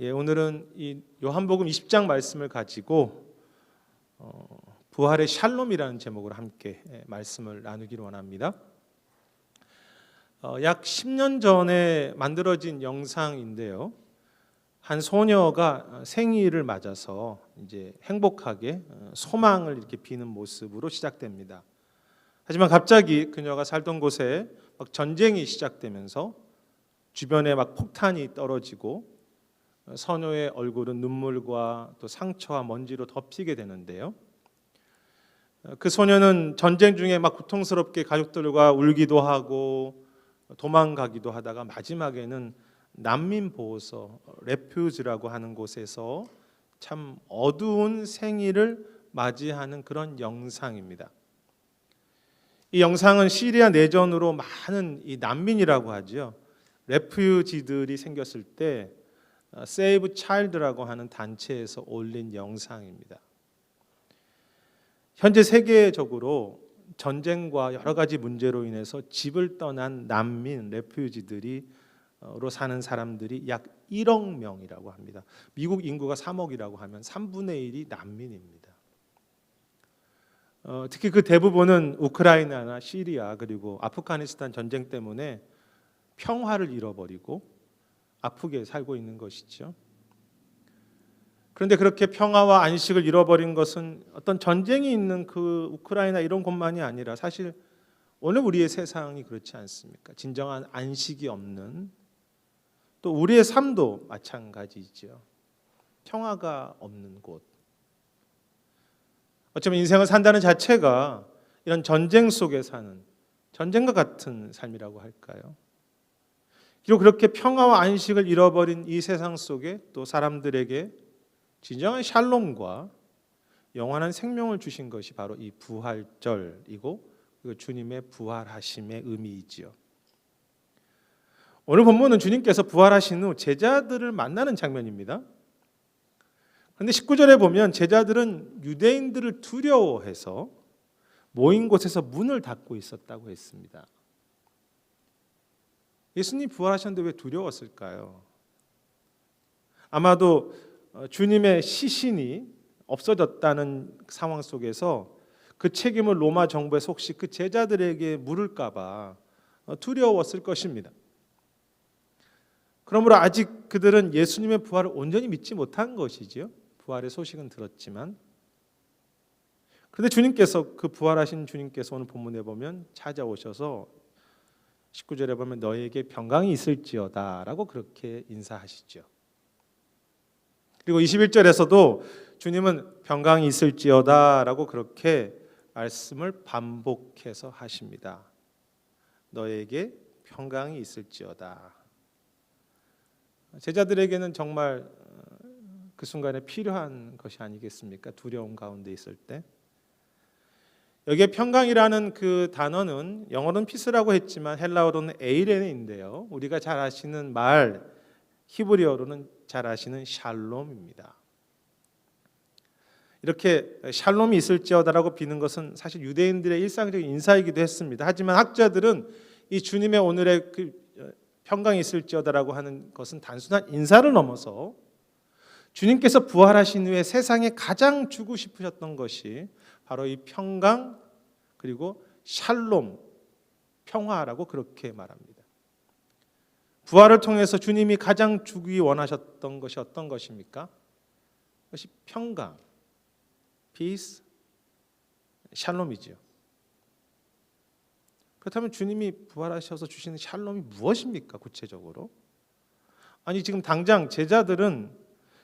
오늘은 이 요한복음 20장 말씀을 가지고 부활의 샬롬이라는 제목으로 함께 말씀을 나누기를 원합니다. 약 10년 전에 만들어진 영상인데요. 한 소녀가 생일을 맞아서 이제 행복하게 소망을 이렇게 비는 모습으로 시작됩니다. 하지만 갑자기 그녀가 살던 곳에 막 전쟁이 시작되면서 주변에 막 폭탄이 떨어지고 소녀의 얼굴은 눈물과 또 상처와 먼지로 덮이게 되는데요. 그 소녀는 전쟁 중에 막 고통스럽게 가족들과 울기도 하고 도망가기도 하다가 마지막에는 난민 보호소 레퓨지라고 하는 곳에서 참 어두운 생일을 맞이하는 그런 영상입니다. 이 영상은 시리아 내전으로 많은 이 난민이라고 하죠. 레퓨지들이 생겼을 때 세이브 차일드라고 하는 단체에서 올린 영상입니다. 현재 세계적으로 전쟁과 여러 가지 문제로 인해서 집을 떠난 난민, 레퓨지들로 사는 사람들이 약 1억 명이라고 합니다. 미국 인구가 3억이라고 하면 3분의 1이 난민입니다. 특히 그 대부분은 우크라이나나 시리아 그리고 아프가니스탄 전쟁 때문에 평화를 잃어버리고 아프게 살고 있는 것이죠. 그런데 그렇게 평화와 안식을 잃어버린 것은 어떤 전쟁이 있는 그 우크라이나 이런 곳만이 아니라 사실 오늘 우리의 세상이 그렇지 않습니까? 진정한 안식이 없는, 또 우리의 삶도 마찬가지죠. 평화가 없는 곳. 어쩌면 인생을 산다는 자체가 이런 전쟁 속에 사는 전쟁과 같은 삶이라고 할까요? 비록 그렇게 평화와 안식을 잃어버린 이 세상 속에 또 사람들에게 진정한 샬롬과 영원한 생명을 주신 것이 바로 이 부활절이고 주님의 부활하심의 의미이지요. 오늘 본문은 주님께서 부활하신 후 제자들을 만나는 장면입니다. 그런데 19절에 보면 제자들은 유대인들을 두려워해서 모인 곳에서 문을 닫고 있었다고 했습니다. 예수님 부활하셨는데 왜 두려웠을까요? 아마도 주님의 시신이 없어졌다는 상황 속에서 그 책임을 로마 정부에서 혹시 그 제자들에게 물을까 봐 두려웠을 것입니다. 그러므로 아직 그들은 예수님의 부활을 온전히 믿지 못한 것이지요. 부활의 소식은 들었지만. 그런데 주님께서 그 부활하신 주님께서 오늘 본문에 보면 찾아오셔서 19절에 보면 너에게 평강이 있을지어다 라고 그렇게 인사하시죠. 그리고 21절에서도 주님은 평강이 있을지어다 라고 그렇게 말씀을 반복해서 하십니다. 너에게 평강이 있을지어다. 제자들에게는 정말 그 순간에 필요한 것이 아니겠습니까? 두려움 가운데 있을 때. 여기에 평강이라는 그 단어는 영어로는 피스라고 했지만 헬라어로는 에이레네인데요. 우리가 잘 아시는 말 히브리어로는 잘 아시는 샬롬입니다. 이렇게 샬롬이 있을지어다라고 비는 것은 사실 유대인들의 일상적인 인사이기도 했습니다. 하지만 학자들은 이 주님의 오늘의 그 평강이 있을지어다라고 하는 것은 단순한 인사를 넘어서 주님께서 부활하신 후에 세상에 가장 주고 싶으셨던 것이 바로 이 평강 그리고 샬롬, 평화라고 그렇게 말합니다. 부활을 통해서 주님이 가장 주기 원하셨던 것이 어떤 것입니까? 그것이 평강, peace, 샬롬이지요. 그렇다면 주님이 부활하셔서 주시는 샬롬이 무엇입니까? 구체적으로? 아니 지금 당장 제자들은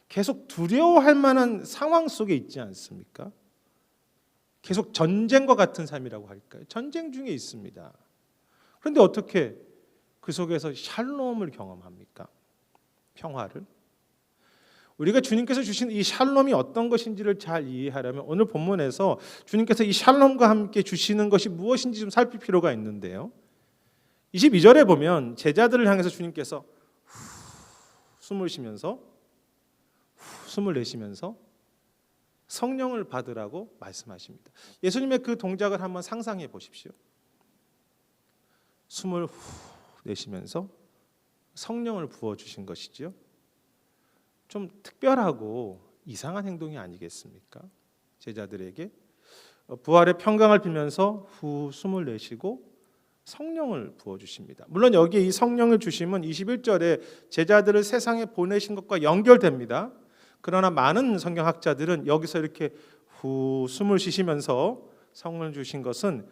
계속 두려워할 만한 상황 속에 있지 않습니까? 계속 전쟁과 같은 삶이라고 할까요? 전쟁 중에 있습니다. 그런데 어떻게 그 속에서 샬롬을 경험합니까? 평화를. 우리가 주님께서 주신 이 샬롬이 어떤 것인지를 잘 이해하려면 오늘 본문에서 주님께서 이 샬롬과 함께 주시는 것이 무엇인지 좀 살필 필요가 있는데요. 22절에 보면 제자들을 향해서 주님께서 숨을 쉬면서 숨을 내쉬면서 성령을 받으라고 말씀하십니다. 예수님의 그 동작을 한번 상상해 보십시오. 숨을 후 내쉬면서 성령을 부어주신 것이지요. 좀 특별하고 이상한 행동이 아니겠습니까? 제자들에게 부활의 평강을 빌면서 후 숨을 내쉬고 성령을 부어주십니다. 물론 여기에 이 성령을 주심은 21절에 제자들을 세상에 보내신 것과 연결됩니다. 그러나 많은 성경학자들은 여기서 이렇게 후 숨을 쉬시면서 성령을 주신 것은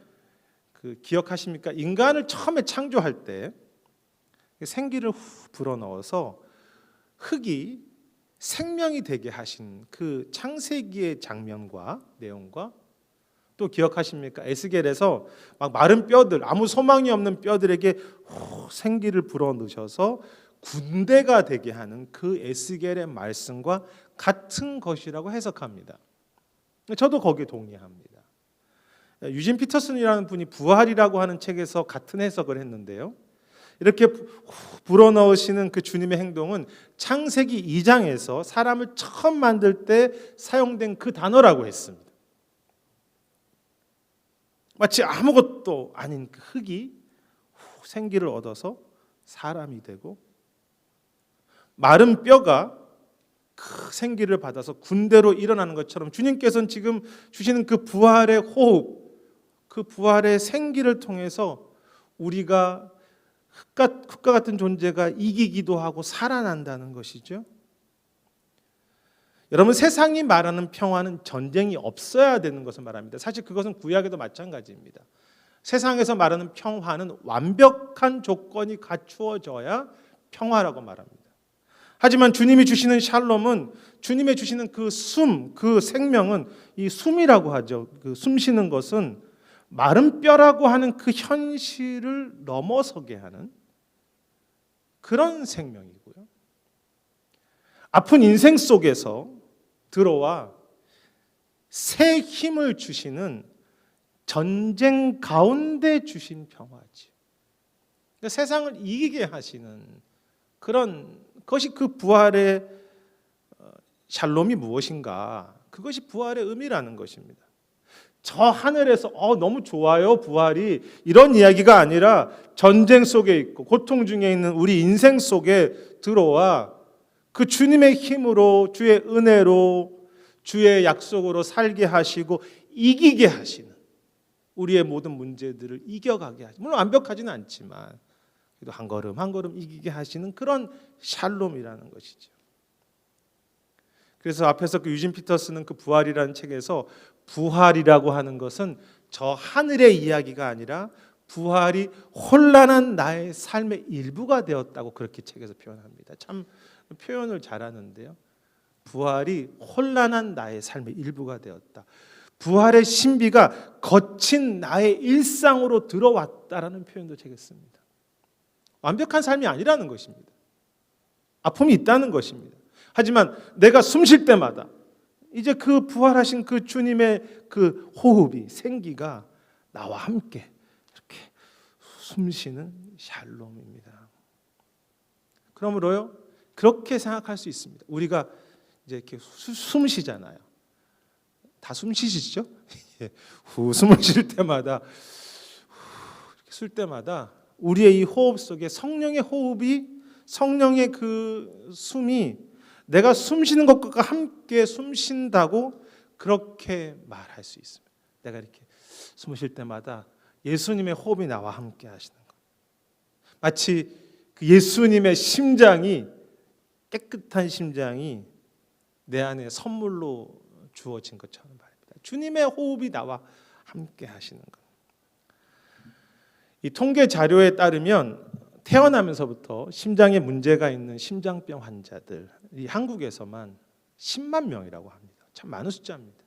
기억하십니까? 인간을 처음에 창조할 때 생기를 후 불어넣어서 흙이 생명이 되게 하신 그 창세기의 장면과 내용과 또 기억하십니까? 에스겔에서 막 마른 뼈들, 아무 소망이 없는 뼈들에게 생기를 불어넣으셔서 군대가 되게 하는 그 에스겔의 말씀과 같은 것이라고 해석합니다. 저도 거기에 동의합니다. 유진 피터슨이라는 분이 부활이라고 하는 책에서 같은 해석을 했는데요. 이렇게 불어넣으시는 그 주님의 행동은 창세기 2장에서 사람을 처음 만들 때 사용된 그 단어라고 했습니다. 마치 아무것도 아닌 그 흙이 생기를 얻어서 사람이 되고 마른 뼈가 그 생기를 받아서 군대로 일어나는 것처럼 주님께서는 지금 주시는 그 부활의 호흡, 그 부활의 생기를 통해서 우리가 흙과 같은 존재가 이기기도 하고 살아난다는 것이죠. 여러분, 세상이 말하는 평화는 전쟁이 없어야 되는 것을 말합니다. 사실 그것은 구약에도 마찬가지입니다. 세상에서 말하는 평화는 완벽한 조건이 갖추어져야 평화라고 말합니다. 하지만 주님이 주시는 샬롬은, 주님이 주시는 그 숨, 그 생명은, 이 숨이라고 하죠. 그 숨 쉬는 것은 마른 뼈라고 하는 그 현실을 넘어서게 하는 그런 생명이고요. 아픈 인생 속에서 들어와 새 힘을 주시는 전쟁 가운데 주신 평화지. 그러니까 세상을 이기게 하시는 그런 것이 그 부활의 샬롬이 무엇인가? 그것이 부활의 의미라는 것입니다. 저 하늘에서 너무 좋아요 부활이, 이런 이야기가 아니라 전쟁 속에 있고 고통 중에 있는 우리 인생 속에 들어와 그 주님의 힘으로, 주의 은혜로, 주의 약속으로 살게 하시고 이기게 하시는, 우리의 모든 문제들을 이겨가게 하시는, 물론 완벽하지는 않지만 그래도 한 걸음 한 걸음 이기게 하시는 그런 샬롬이라는 것이죠. 그래서 앞에서 그 유진 피터스는 그 부활이라는 책에서 부활이라고 하는 것은 저 하늘의 이야기가 아니라 부활이 혼란한 나의 삶의 일부가 되었다고 그렇게 책에서 표현합니다. 참 표현을 잘하는데요. 부활이 혼란한 나의 삶의 일부가 되었다. 부활의 신비가 거친 나의 일상으로 들어왔다라는 표현도 책에 씁니다. 완벽한 삶이 아니라는 것입니다. 아픔이 있다는 것입니다. 하지만 내가 숨 쉴 때마다 이제 그 부활하신 그 주님의 그 호흡이, 생기가 나와 함께 이렇게 숨쉬는 샬롬입니다. 그러므로요, 그렇게 생각할 수 있습니다. 우리가 이제 이렇게 숨 쉬잖아요. 다 숨 쉬시죠? 후 숨을 쉴 때마다, 이렇게 쉴 때마다 우리의 이 호흡 속에 성령의 호흡이, 성령의 그 숨이 내가 숨 쉬는 것과 함께 숨 쉰다고 그렇게 말할 수 있습니다. 내가 이렇게 숨을 쉴 때마다 예수님의 호흡이 나와 함께 하시는 것. 마치 그 예수님의 심장이, 깨끗한 심장이 내 안에 선물로 주어진 것처럼 말입니다. 주님의 호흡이 나와 함께 하시는 것. 이 통계 자료에 따르면 태어나면서부터 심장에 문제가 있는 심장병 환자들, 이 한국에서만 10만 명이라고 합니다. 참 많은 숫자입니다.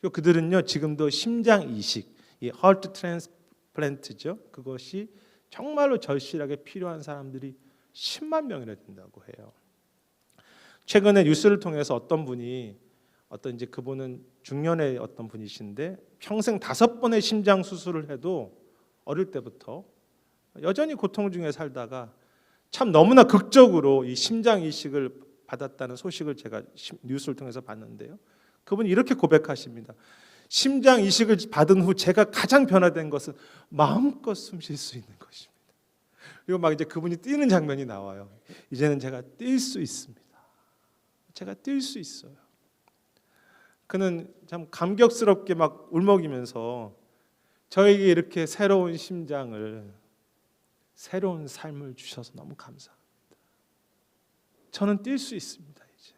그리고 그들은요, 지금도 심장 이식, 이 heart transplant죠. 그것이 정말로 절실하게 필요한 사람들이 10만 명이나 된다고 해요. 최근에 뉴스를 통해서 어떤 분이, 이제 그분은 중년의 어떤 분이신데 평생 5번의 심장 수술을 해도 어릴 때부터 여전히 고통 중에 살다가 참 너무나 극적으로 이 심장 이식을 받았다는 소식을 제가 뉴스를 통해서 봤는데요. 그분이 이렇게 고백하십니다. 심장 이식을 받은 후 제가 가장 변화된 것은 마음껏 숨 쉴 수 있는 것입니다. 그리고 막 이제 그분이 뛰는 장면이 나와요. 이제는 제가 뛸 수 있습니다. 제가 뛸 수 있어요. 그는 참 감격스럽게 막 울먹이면서 저에게 이렇게 새로운 심장을, 새로운 삶을 주셔서 너무 감사합니다. 저는 뛸 수 있습니다. 이제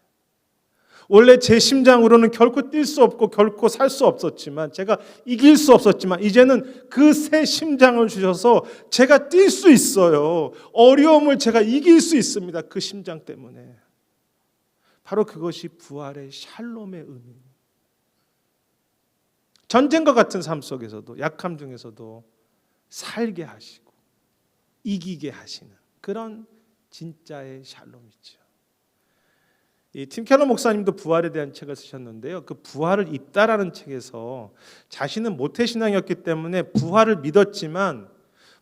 원래 제 심장으로는 결코 뛸 수 없고 결코 살 수 없었지만, 제가 이길 수 없었지만, 이제는 그 새 심장을 주셔서 제가 뛸 수 있어요. 어려움을 제가 이길 수 있습니다. 그 심장 때문에. 바로 그것이 부활의 샬롬의 의미입니다. 전쟁과 같은 삶 속에서도, 약함 중에서도 살게 하시고 이기게 하시는 그런 진짜의 샬롬이죠. 이 팀 켈러 목사님도 부활에 대한 책을 쓰셨는데요. 그 부활을 입다라는 책에서 자신은 모태신앙이었기 때문에 부활을 믿었지만,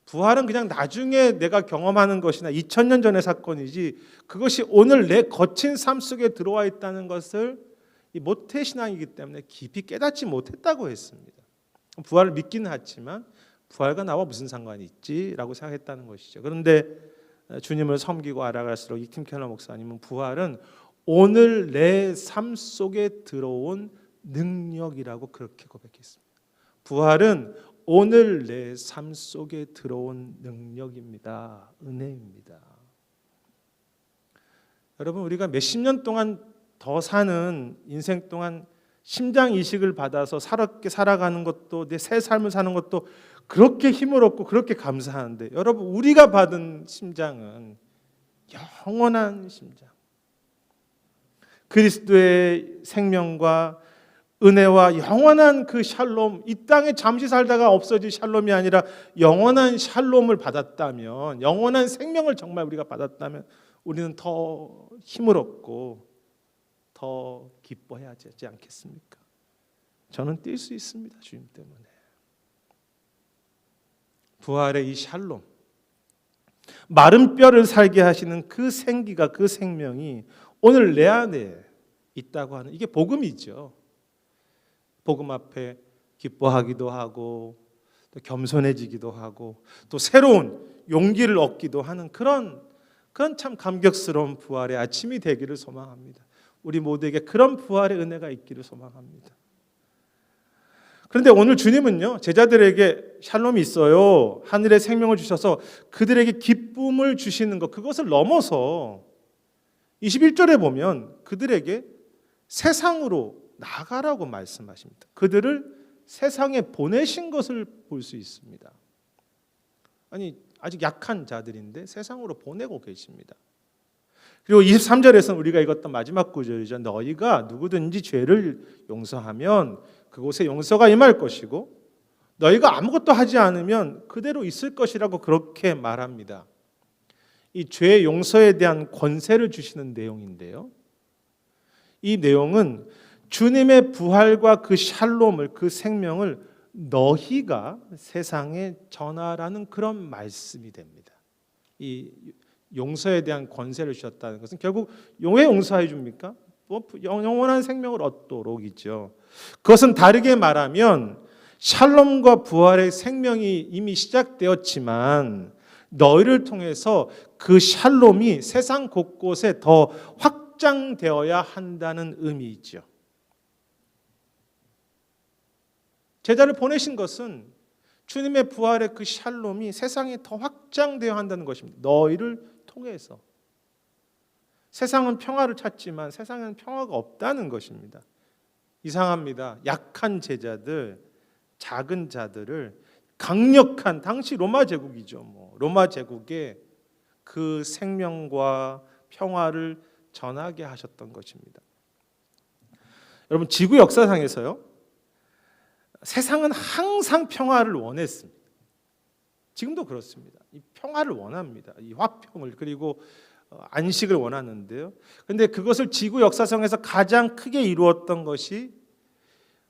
부활은 그냥 나중에 내가 경험하는 것이나 2000년 전의 사건이지 그것이 오늘 내 거친 삶 속에 들어와 있다는 것을 이 모태신앙이기 때문에 깊이 깨닫지 못했다고 했습니다. 부활을 믿기는 했지만 부활과 나와 무슨 상관이 있지라고 생각했다는 것이죠. 그런데 주님을 섬기고 알아갈수록 이 팀 켈러 목사님은 부활은 오늘 내 삶 속에 들어온 능력이라고 그렇게 고백했습니다. 부활은 오늘 내 삶 속에 들어온 능력입니다. 은혜입니다. 여러분, 우리가 몇십 년 동안 더 사는 인생 동안 심장 이식을 받아서 살았게 살아가는 것도, 내 새 삶을 사는 것도 그렇게 힘을 얻고 그렇게 감사한데, 여러분, 우리가 받은 심장은 영원한 심장, 그리스도의 생명과 은혜와 영원한 그 샬롬, 이 땅에 잠시 살다가 없어질 샬롬이 아니라 영원한 샬롬을 받았다면, 영원한 생명을 정말 우리가 받았다면 우리는 더 힘을 얻고 더 기뻐해야 하지 않겠습니까? 저는 뛸 수 있습니다. 주님 때문에. 부활의 이 샬롬, 마른 뼈를 살게 하시는 그 생기가, 그 생명이 오늘 내 안에 있다고 하는, 이게 복음이죠. 복음 앞에 기뻐하기도 하고 또 겸손해지기도 하고 또 새로운 용기를 얻기도 하는 그런 참 감격스러운 부활의 아침이 되기를 소망합니다. 우리 모두에게 그런 부활의 은혜가 있기를 소망합니다. 그런데 오늘 주님은요, 제자들에게 샬롬이 있어요, 하늘의 생명을 주셔서 그들에게 기쁨을 주시는 것, 그것을 넘어서 21절에 보면 그들에게 세상으로 나가라고 말씀하십니다. 그들을 세상에 보내신 것을 볼 수 있습니다. 아니, 아직 약한 자들인데 세상으로 보내고 계십니다. 그리고 23절에서는 우리가 읽었던 마지막 구절이죠. 너희가 누구든지 죄를 용서하면 그곳에 용서가 임할 것이고 너희가 아무것도 하지 않으면 그대로 있을 것이라고 그렇게 말합니다. 이 죄 용서에 대한 권세를 주시는 내용인데요. 이 내용은 주님의 부활과 그 샬롬을, 그 생명을 너희가 세상에 전하라는 그런 말씀이 됩니다. 이 용서에 대한 권세를 주셨다는 것은 결국 왜 용서해 줍니까? 영원한 생명을 얻도록이죠. 그것은 다르게 말하면 샬롬과 부활의 생명이 이미 시작되었지만 너희를 통해서 그 샬롬이 세상 곳곳에 더 확장되어야 한다는 의미이죠. 제자를 보내신 것은 주님의 부활의 그 샬롬이 세상에 더 확장되어야 한다는 것입니다. 너희를 통해서. 세상은 평화를 찾지만 세상에는 평화가 없다는 것입니다. 이상합니다. 약한 제자들, 작은 자들을 강력한, 당시 로마 제국이죠. 로마 제국에 그 생명과 평화를 전하게 하셨던 것입니다. 여러분, 지구 역사상에서요, 세상은 항상 평화를 원했습니다. 지금도 그렇습니다. 이 평화를 원합니다. 이 화평을, 그리고 안식을 원하는데요. 그런데 그것을 지구 역사상에서 가장 크게 이루었던 것이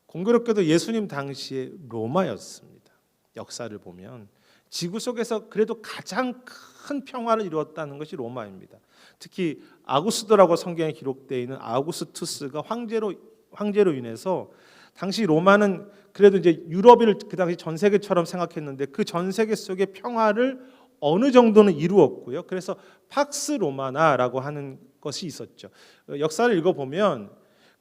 공교롭게도 예수님 당시의 로마였습니다. 역사를 보면 지구 속에서 그래도 가장 큰 평화를 이루었다는 것이 로마입니다. 특히 아구스도라고 성경에 기록되어 있는 아우구스투스가 황제로 인해서 당시 로마는 그래도 이제 유럽을 그 당시 전 세계처럼 생각했는데 그 전 세계 속의 평화를 어느 정도는 이루었고요. 그래서 팍스 로마나라고 하는 것이 있었죠. 역사를 읽어보면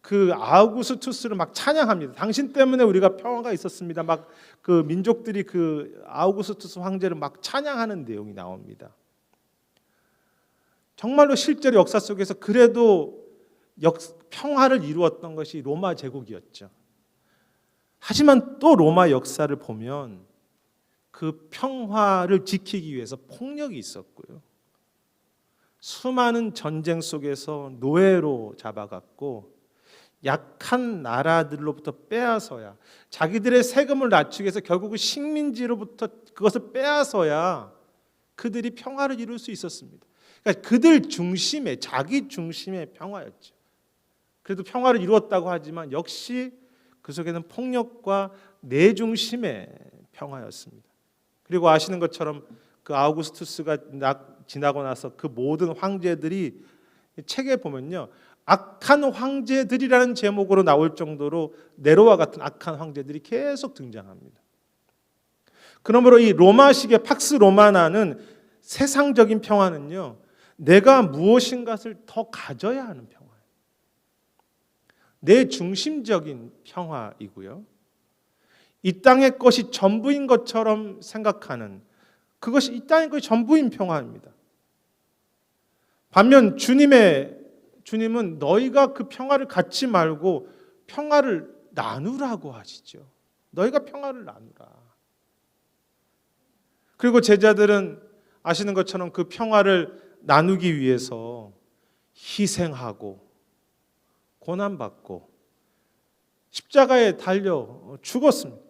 그 아우구스투스를 막 찬양합니다. 당신 때문에 우리가 평화가 있었습니다. 막 그 민족들이 그 아우구스투스 황제를 막 찬양하는 내용이 나옵니다. 정말로 실제로 역사 속에서 그래도 평화를 이루었던 것이 로마 제국이었죠. 하지만 또 로마 역사를 보면 그 평화를 지키기 위해서 폭력이 있었고요. 수많은 전쟁 속에서 노예로 잡아갔고 약한 나라들로부터 빼앗아야 자기들의 세금을 낮추기 위해서 결국은 식민지로부터 그것을 빼앗아야 그들이 평화를 이룰 수 있었습니다. 그러니까 그들 중심의 자기 중심의 평화였죠. 그래도 평화를 이루었다고 하지만 역시 그 속에는 폭력과 내 중심의 평화였습니다. 그리고 아시는 것처럼 그 아우구스투스가 지나고 나서 그 모든 황제들이 책에 보면요, 악한 황제들이라는 제목으로 나올 정도로 네로와 같은 악한 황제들이 계속 등장합니다. 그러므로 이 로마식의 팍스 로마나는 세상적인 평화는요, 내가 무엇인가를 더 가져야 하는 평화예요. 내 중심적인 평화이고요. 이 땅의 것이 전부인 것처럼 생각하는, 그것이 이 땅의 것이 전부인 평화입니다. 반면 주님은 너희가 그 평화를 갖지 말고 평화를 나누라고 하시죠. 너희가 평화를 나누라. 그리고 제자들은 아시는 것처럼 그 평화를 나누기 위해서 희생하고 고난받고 십자가에 달려 죽었습니다.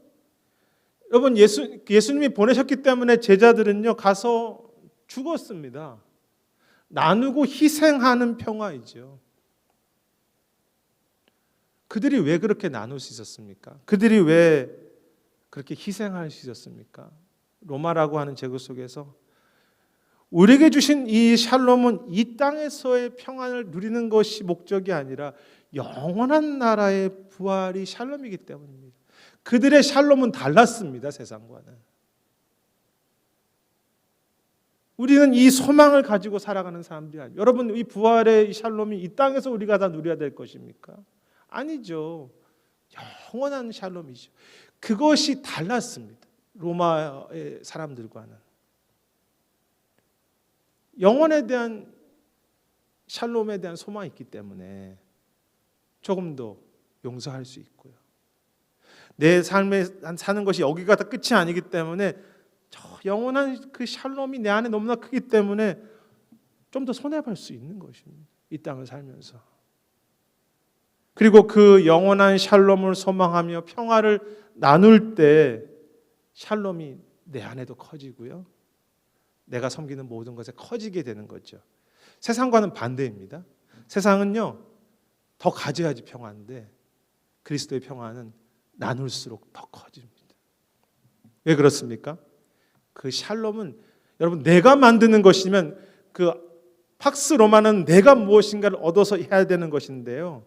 여러분, 예수님이 보내셨기 때문에 제자들은요 가서 죽었습니다. 나누고 희생하는 평화이죠. 그들이 왜 그렇게 나눌 수 있었습니까? 그들이 왜 그렇게 희생할 수 있었습니까? 로마라고 하는 제국 속에서 우리에게 주신 이 샬롬은 이 땅에서의 평안을 누리는 것이 목적이 아니라 영원한 나라의 부활이 샬롬이기 때문입니다. 그들의 샬롬은 달랐습니다. 세상과는. 우리는 이 소망을 가지고 살아가는 사람들이 아니에요. 여러분, 이 부활의 샬롬이 이 땅에서 우리가 다 누려야 될 것입니까? 아니죠. 영원한 샬롬이죠. 그것이 달랐습니다. 로마의 사람들과는. 영원에 대한 샬롬에 대한 소망이 있기 때문에 조금 더 용서할 수 있고요. 내 삶에 사는 것이 여기가 다 끝이 아니기 때문에 저 영원한 그 샬롬이 내 안에 너무나 크기 때문에 좀 더 손해볼 수 있는 것입니다. 이 땅을 살면서. 그리고 그 영원한 샬롬을 소망하며 평화를 나눌 때 샬롬이 내 안에도 커지고요. 내가 섬기는 모든 것에 커지게 되는 거죠. 세상과는 반대입니다. 세상은요, 더 가져야지 평화인데 그리스도의 평화는 나눌수록 더 커집니다. 왜 그렇습니까? 그 샬롬은 여러분 내가 만드는 것이면 그 팍스 로마는 내가 무엇인가를 얻어서 해야 되는 것인데요.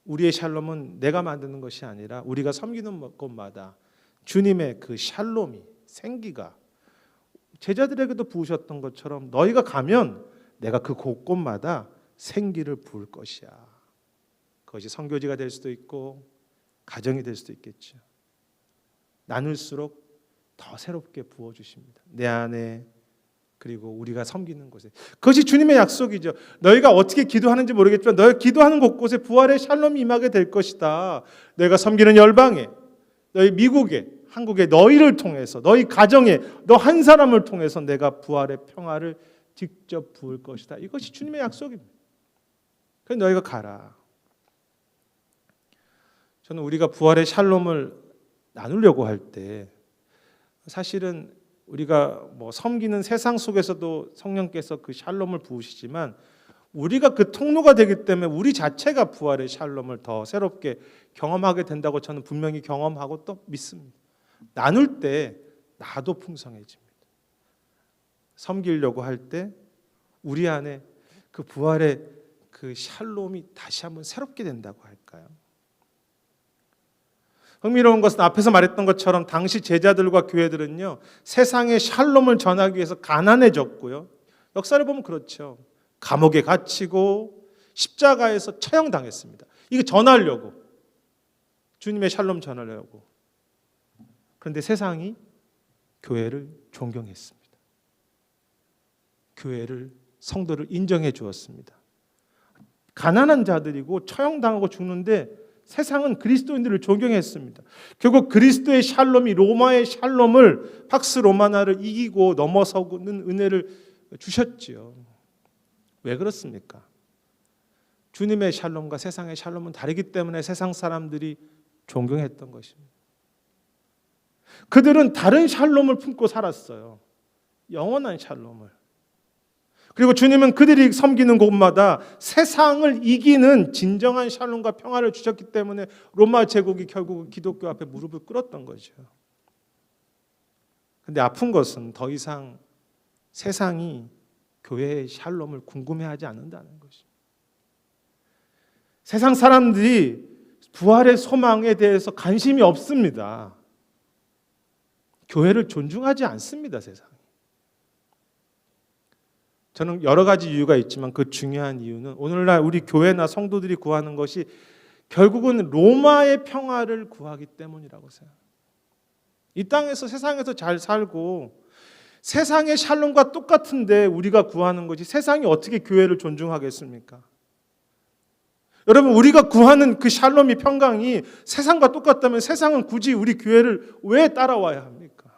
우리의 샬롬은 내가 만드는 것이 아니라 우리가 섬기는 곳마다 주님의 그 샬롬이 생기가 제자들에게도 부으셨던 것처럼 너희가 가면 내가 그 곳곳마다 생기를 부을 것이야. 그것이 선교지가 될 수도 있고 가정이 될 수도 있겠죠. 나눌수록 더 새롭게 부어주십니다. 내 안에 그리고 우리가 섬기는 곳에. 그것이 주님의 약속이죠. 너희가 어떻게 기도하는지 모르겠지만 너희가 기도하는 곳곳에 부활의 샬롬이 임하게 될 것이다. 너희가 섬기는 열방에, 너희 미국에, 한국에 너희를 통해서, 너희 가정에, 너 한 사람을 통해서 내가 부활의 평화를 직접 부을 것이다. 이것이 주님의 약속입니다. 그래서 너희가 가라. 저는 우리가 부활의 샬롬을 나누려고 할 때 사실은 우리가 섬기는 세상 속에서도 성령께서 그 샬롬을 부으시지만 우리가 그 통로가 되기 때문에 우리 자체가 부활의 샬롬을 더 새롭게 경험하게 된다고 저는 분명히 경험하고 또 믿습니다. 나눌 때 나도 풍성해집니다. 섬기려고 할 때 우리 안에 그 부활의 그 샬롬이 다시 한번 새롭게 된다고 할까요? 흥미로운 것은 앞에서 말했던 것처럼 당시 제자들과 교회들은요, 세상의 샬롬을 전하기 위해서 가난해졌고요. 역사를 보면 그렇죠. 감옥에 갇히고 십자가에서 처형당했습니다. 이거 전하려고, 주님의 샬롬 전하려고. 그런데 세상이 교회를 존경했습니다. 교회를, 성도를 인정해 주었습니다. 가난한 자들이고 처형당하고 죽는데 세상은 그리스도인들을 존경했습니다. 결국 그리스도의 샬롬이 로마의 샬롬을, 팍스 로마나를 이기고 넘어서는 은혜를 주셨지요. 왜 그렇습니까? 주님의 샬롬과 세상의 샬롬은 다르기 때문에 세상 사람들이 존경했던 것입니다. 그들은 다른 샬롬을 품고 살았어요. 영원한 샬롬을. 그리고 주님은 그들이 섬기는 곳마다 세상을 이기는 진정한 샬롬과 평화를 주셨기 때문에 로마 제국이 결국 기독교 앞에 무릎을 꿇었던 거죠. 그런데 아픈 것은 더 이상 세상이 교회의 샬롬을 궁금해하지 않는다는 것입니다. 세상 사람들이 부활의 소망에 대해서 관심이 없습니다. 교회를 존중하지 않습니다, 세상이. 저는 여러 가지 이유가 있지만 그 중요한 이유는 오늘날 우리 교회나 성도들이 구하는 것이 결국은 로마의 평화를 구하기 때문이라고 생각합니다. 이 땅에서, 세상에서 잘 살고 세상의 샬롬과 똑같은데 우리가 구하는 것이, 세상이 어떻게 교회를 존중하겠습니까? 여러분, 우리가 구하는 그 샬롬이, 평강이 세상과 똑같다면 세상은 굳이 우리 교회를 왜 따라와야 합니까?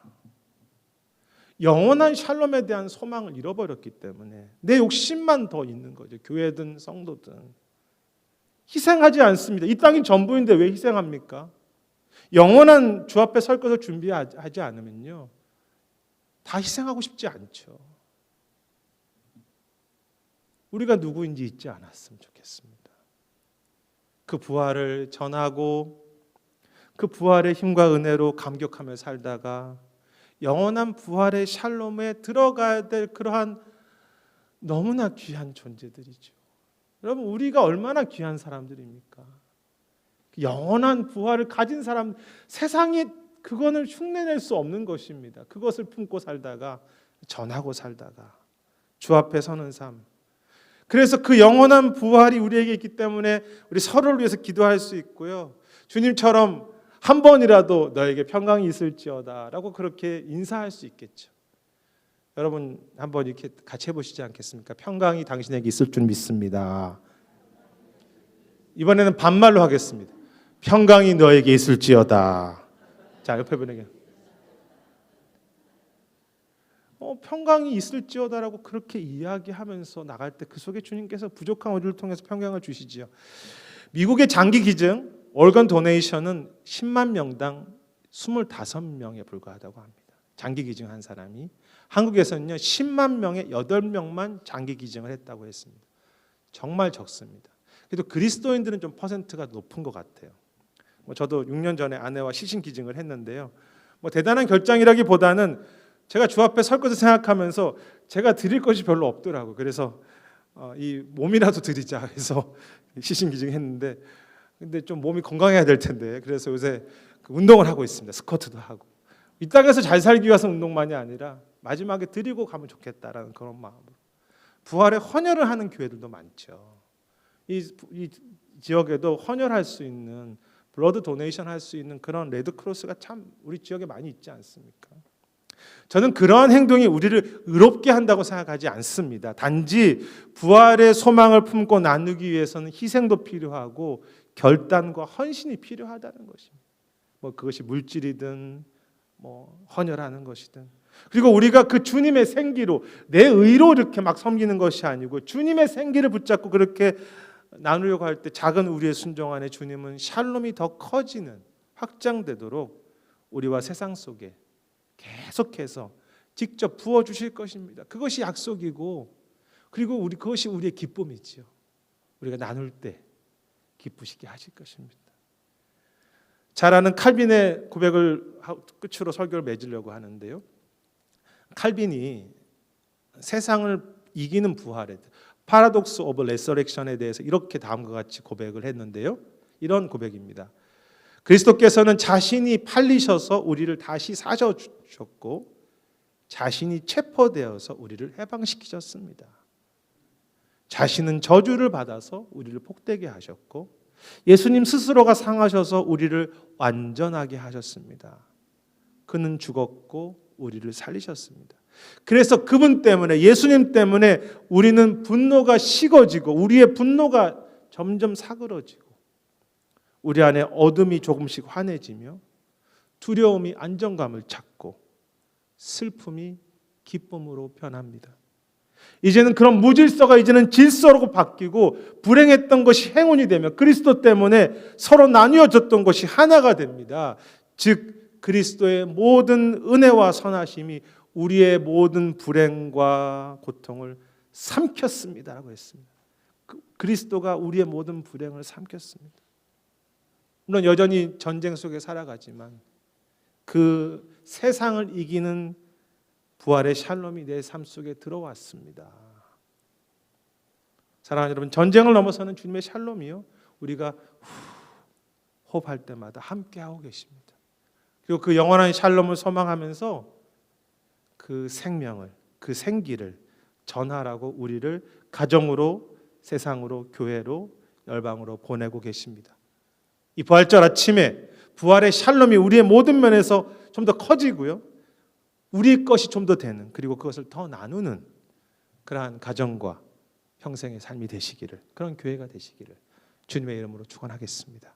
영원한 샬롬에 대한 소망을 잃어버렸기 때문에 내 욕심만 더 있는 거죠. 교회든 성도든 희생하지 않습니다. 이 땅이 전부인데 왜 희생합니까? 영원한 주 앞에 설 것을 준비하지 않으면요, 다 희생하고 싶지 않죠. 우리가 누구인지 잊지 않았으면 좋겠습니다. 그 부활을 전하고 그 부활의 힘과 은혜로 감격하며 살다가 영원한 부활의 샬롬에 들어가야 될 그러한 너무나 귀한 존재들이죠. 여러분, 우리가 얼마나 귀한 사람들입니까? 영원한 부활을 가진 사람, 세상이 그거는 흉내낼 수 없는 것입니다. 그것을 품고 살다가, 전하고 살다가 주 앞에 서는 삶. 그래서 그 영원한 부활이 우리에게 있기 때문에 우리 서로를 위해서 기도할 수 있고요. 주님처럼 한 번이라도 너에게 평강이 있을지어다 라고 그렇게 인사할 수 있겠죠. 여러분, 한번 이렇게 같이 해보시지 않겠습니까? 평강이 당신에게 있을 줄 믿습니다. 이번에는 반말로 하겠습니다. 평강이 너에게 있을지어다. 자, 옆에 분에게 평강이 있을지어다라고 그렇게 이야기하면서 나갈 때 그 속에 주님께서 부족한 우리를 통해서 평강을 주시지요. 미국의 장기 기증 월간 도네이션은 10만 명당 25명에 불과하다고 합니다. 장기 기증한 사람이. 한국에서는요 10만 명에 8명만 장기 기증을 했다고 했습니다. 정말 적습니다. 그래도 그리스도인들은 좀 퍼센트가 높은 것 같아요. 저도 6년 전에 아내와 시신 기증을 했는데요. 대단한 결정이라기보다는 제가 주 앞에 설 것을 생각하면서 제가 드릴 것이 별로 없더라고요. 그래서 이 몸이라도 드리자 해서 시신 기증했는데, 근데 좀 몸이 건강해야 될 텐데, 그래서 요새 운동을 하고 있습니다. 스쿼트도 하고. 이 땅에서 잘 살기 위해서 운동만이 아니라 마지막에 드리고 가면 좋겠다라는 그런 마음으로. 부활에 헌혈을 하는 교회들도 많죠. 이 지역에도 헌혈할 수 있는, 블러드 도네이션 할 수 있는 그런 레드크로스가 참 우리 지역에 많이 있지 않습니까? 저는 그러한 행동이 우리를 의롭게 한다고 생각하지 않습니다. 단지 부활의 소망을 품고 나누기 위해서는 희생도 필요하고 결단과 헌신이 필요하다는 것입니다. 그것이 물질이든 헌혈하는 것이든. 그리고 우리가 그 주님의 생기로, 내 의로 이렇게 막 섬기는 것이 아니고 주님의 생기를 붙잡고 그렇게 나누려고 할 때 작은 우리의 순종 안에 주님은 샬롬이 더 커지는, 확장되도록 우리와 세상 속에 계속해서 직접 부어주실 것입니다. 그것이 약속이고, 그리고 그것이 우리의 기쁨이지요. 우리가 나눌 때 기쁘시게 하실 것입니다. 잘 아는 칼빈의 고백을 끝으로 설교를 맺으려고 하는데요. 칼빈이 세상을 이기는 부활에, 파라독스 오브 레서렉션에 대해서 이렇게 다음과 같이 고백을 했는데요. 이런 고백입니다. 그리스도께서는 자신이 팔리셔서 우리를 다시 사셔 주셨고 자신이 체포되어서 우리를 해방시키셨습니다. 자신은 저주를 받아서 우리를 복되게 하셨고 예수님 스스로가 상하셔서 우리를 완전하게 하셨습니다. 그는 죽었고 우리를 살리셨습니다. 그래서 그분 때문에, 예수님 때문에 우리는 분노가 식어지고 우리의 분노가 점점 사그러지고 우리 안에 어둠이 조금씩 환해지며 두려움이 안정감을 찾고 슬픔이 기쁨으로 변합니다. 이제는 그런 무질서가 이제는 질서로 바뀌고 불행했던 것이 행운이 되며 그리스도 때문에 서로 나뉘어졌던 것이 하나가 됩니다. 즉 그리스도의 모든 은혜와 선하심이 우리의 모든 불행과 고통을 삼켰습니다라고 했습니다. 그리스도가 우리의 모든 불행을 삼켰습니다. 물론 여전히 전쟁 속에 살아가지만 그 세상을 이기는 부활의 샬롬이 내 삶 속에 들어왔습니다. 사랑하는 여러분, 전쟁을 넘어서는 주님의 샬롬이요 우리가 호흡할 때마다 함께하고 계십니다. 그리고 그 영원한 샬롬을 소망하면서 그 생명을, 그 생기를 전하라고 우리를 가정으로, 세상으로, 교회로, 열방으로 보내고 계십니다. 이 부활절 아침에 부활의 샬롬이 우리의 모든 면에서 좀 더 커지고요, 우리 것이 좀 더 되는, 그리고 그것을 더 나누는 그러한 가정과 평생의 삶이 되시기를, 그런 교회가 되시기를 주님의 이름으로 축원하겠습니다.